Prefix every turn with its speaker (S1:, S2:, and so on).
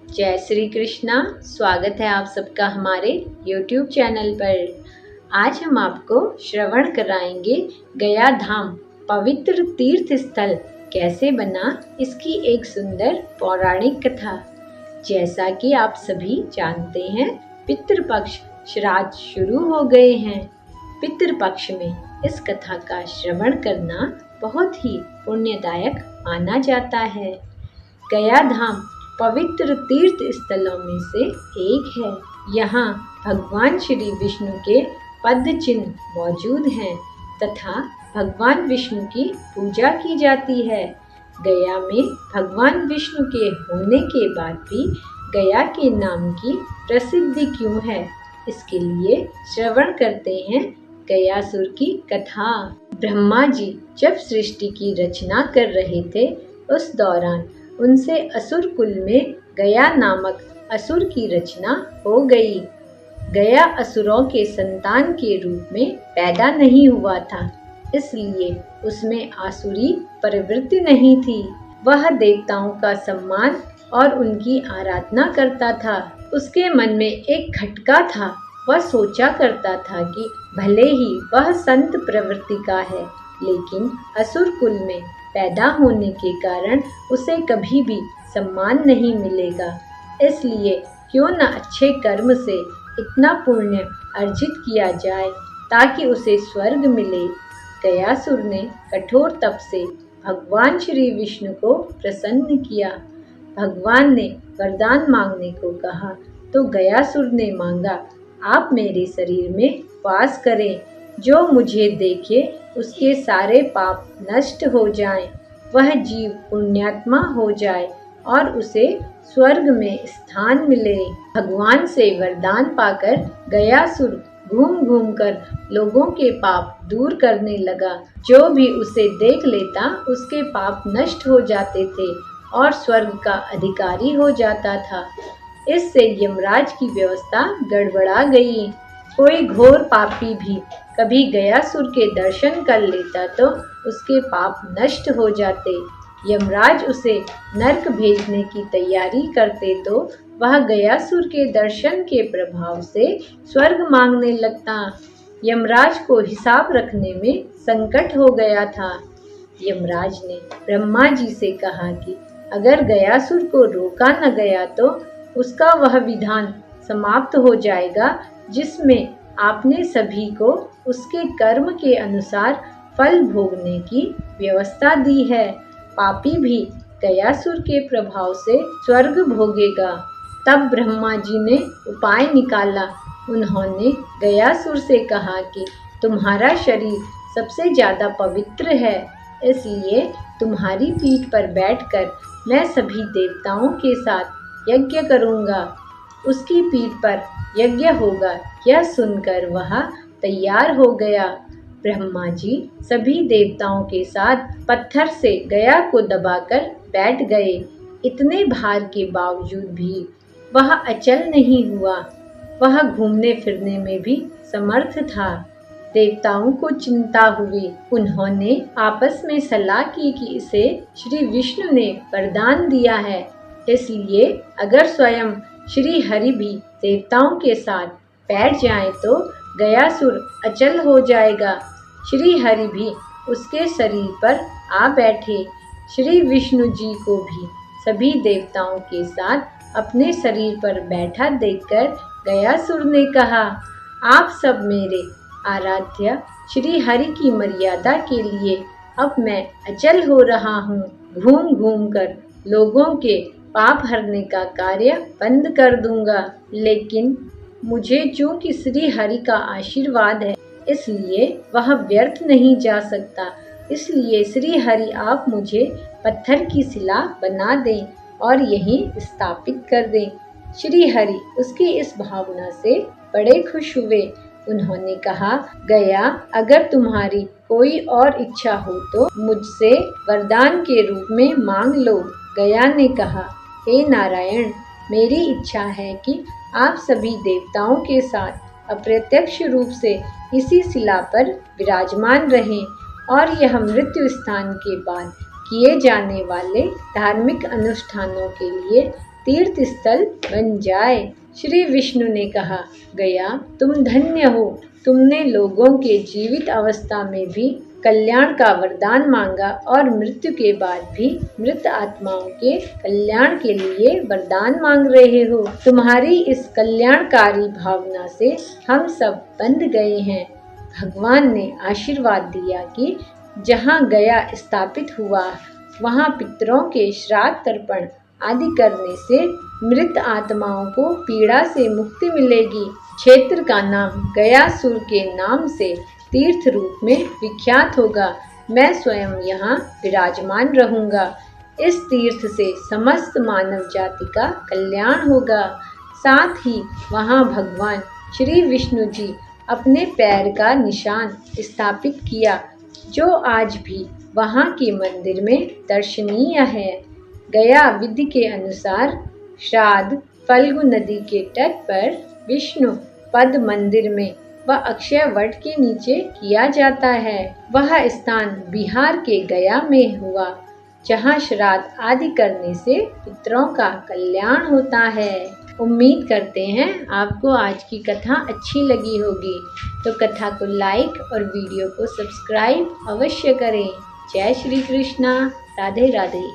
S1: जय श्री कृष्णा। स्वागत है आप सबका हमारे YouTube चैनल पर। आज हम आपको श्रवण कराएंगे गया धाम पवित्र तीर्थ स्थल कैसे बना, इसकी एक सुंदर पौराणिक कथा। जैसा कि आप सभी जानते हैं, पितृपक्ष श्राद्ध शुरू हो गए हैं। पितृपक्ष में इस कथा का श्रवण करना बहुत ही पुण्यदायक माना जाता है। गया धाम पवित्र तीर्थ स्थलों में से एक है। यहाँ भगवान श्री विष्णु के पद चिन्ह मौजूद हैं तथा भगवान विष्णु की पूजा की जाती है। गया में भगवान विष्णु के होने के बाद भी गया के नाम की प्रसिद्धि क्यों है, इसके लिए श्रवण करते हैं गयासुर की कथा। ब्रह्मा जी जब सृष्टि की रचना कर रहे थे, उस दौरान उनसे असुर कुल में गया नामक असुर की रचना हो गई। गया असुरों के संतान के रूप में पैदा नहीं हुआ था, इसलिए उसमें आसुरी प्रवृत्ति नहीं थी। वह देवताओं का सम्मान और उनकी आराधना करता था। उसके मन में एक खटका था। वह सोचा करता था कि भले ही वह संत प्रवृत्ति का है, लेकिन असुर कुल में पैदा होने के कारण उसे कभी भी सम्मान नहीं मिलेगा। इसलिए क्यों न अच्छे कर्म से इतना पुण्य अर्जित किया जाए ताकि उसे स्वर्ग मिले। गयासुर ने कठोर तप से भगवान श्री विष्णु को प्रसन्न किया। भगवान ने वरदान मांगने को कहा तो गयासुर ने मांगा, आप मेरे शरीर में वास करें, जो मुझे देखे उसके सारे पाप नष्ट हो जाएं, वह जीव पुण्यात्मा हो जाए और उसे स्वर्ग में स्थान मिले। भगवान से वरदान पाकर गयासुर घूम घूम कर लोगों के पाप दूर करने लगा। जो भी उसे देख लेता उसके पाप नष्ट हो जाते थे और स्वर्ग का अधिकारी हो जाता था। इससे यमराज की व्यवस्था गड़बड़ा गई। कोई घोर पापी भी कभी गयासुर के दर्शन कर लेता तो उसके पाप नष्ट हो जाते। यमराज उसे नरक भेजने की तैयारी करते तो वह गयासुर के दर्शन के प्रभाव से स्वर्ग मांगने लगता। यमराज को हिसाब रखने में संकट हो गया था। यमराज ने ब्रह्मा जी से कहा कि अगर गयासुर को रोका न गया तो उसका वह विधान समाप्त हो जाएगा जिसमें आपने सभी को उसके कर्म के अनुसार फल भोगने की व्यवस्था दी है। पापी भी गयासुर के प्रभाव से स्वर्ग भोगेगा। तब ब्रह्मा जी ने उपाय निकाला। उन्होंने गयासुर से कहा कि तुम्हारा शरीर सबसे ज्यादा पवित्र है, इसलिए तुम्हारी पीठ पर बैठकर मैं सभी देवताओं के साथ यज्ञ करूंगा। उसकी पीठ पर यज्ञ होगा। यह सुनकर वह तैयार हो गया। ब्रह्मा जी सभी देवताओं के साथ पत्थर से गया को दबाकर बैठ गए। इतने भार के बावजूद भी वह अचल नहीं हुआ। वह घूमने फिरने में भी समर्थ था। देवताओं को चिंता हुई। उन्होंने आपस में सलाह की कि इसे श्री विष्णु ने वरदान दिया है, इसलिए अगर स्वयं श्री हरि भी देवताओं के साथ बैठ जाएं तो गयासुर अचल हो जाएगा। श्री हरि भी उसके शरीर पर आ बैठे। श्री विष्णु जी को भी सभी देवताओं के साथ अपने शरीर पर बैठा देखकर गयासुर ने कहा, आप सब मेरे आराध्य श्री हरि की मर्यादा के लिए अब मैं अचल हो रहा हूँ। घूम घूम कर लोगों के पाप हरने का कार्य बंद कर दूंगा, लेकिन मुझे चूंकि श्री हरि का आशीर्वाद है, इसलिए वह व्यर्थ नहीं जा सकता। इसलिए श्री हरि आप मुझे पत्थर की शिला बना दें और यहीं स्थापित कर दें। श्री हरि उसकी इस भावना से बड़े खुश हुए। उन्होंने कहा, गया अगर तुम्हारी कोई और इच्छा हो तो मुझसे वरदान के रूप में मांग लो। गया ने कहा, हे नारायण, मेरी इच्छा है कि आप सभी देवताओं के साथ अप्रत्यक्ष रूप से इसी शिला पर विराजमान रहें और यह मृत्यु स्थान के बाद किए जाने वाले धार्मिक अनुष्ठानों के लिए तीर्थ स्थल बन जाए। श्री विष्णु ने कहा, गया तुम धन्य हो, तुमने लोगों के जीवित अवस्था में भी कल्याण का वरदान मांगा और मृत्यु के बाद भी मृत आत्माओं के कल्याण के लिए वरदान मांग रहे हो। तुम्हारी इस कल्याणकारी भावना से हम सब बंध गए हैं। भगवान ने आशीर्वाद दिया कि जहाँ गया स्थापित हुआ वहाँ पितरों के श्राद्ध तर्पण आदि करने से मृत आत्माओं को पीड़ा से मुक्ति मिलेगी। क्षेत्र का नाम गयासुर के नाम से तीर्थ रूप में विख्यात होगा। मैं स्वयं यहाँ विराजमान रहूँगा। इस तीर्थ से समस्त मानव जाति का कल्याण होगा। साथ ही वहाँ भगवान श्री विष्णु जी अपने पैर का निशान स्थापित किया, जो आज भी वहाँ के मंदिर में दर्शनीय है। गया विधि के अनुसार श्राद्ध फल्गु नदी के तट पर विष्णु पद मंदिर में व अक्षय वट के नीचे किया जाता है। वह स्थान बिहार के गया में हुआ, जहाँ श्राद्ध आदि करने से पितरों का कल्याण होता है। उम्मीद करते हैं आपको आज की कथा अच्छी लगी होगी, तो कथा को लाइक और वीडियो को सब्सक्राइब अवश्य करें। जय श्री कृष्णा, राधे राधे।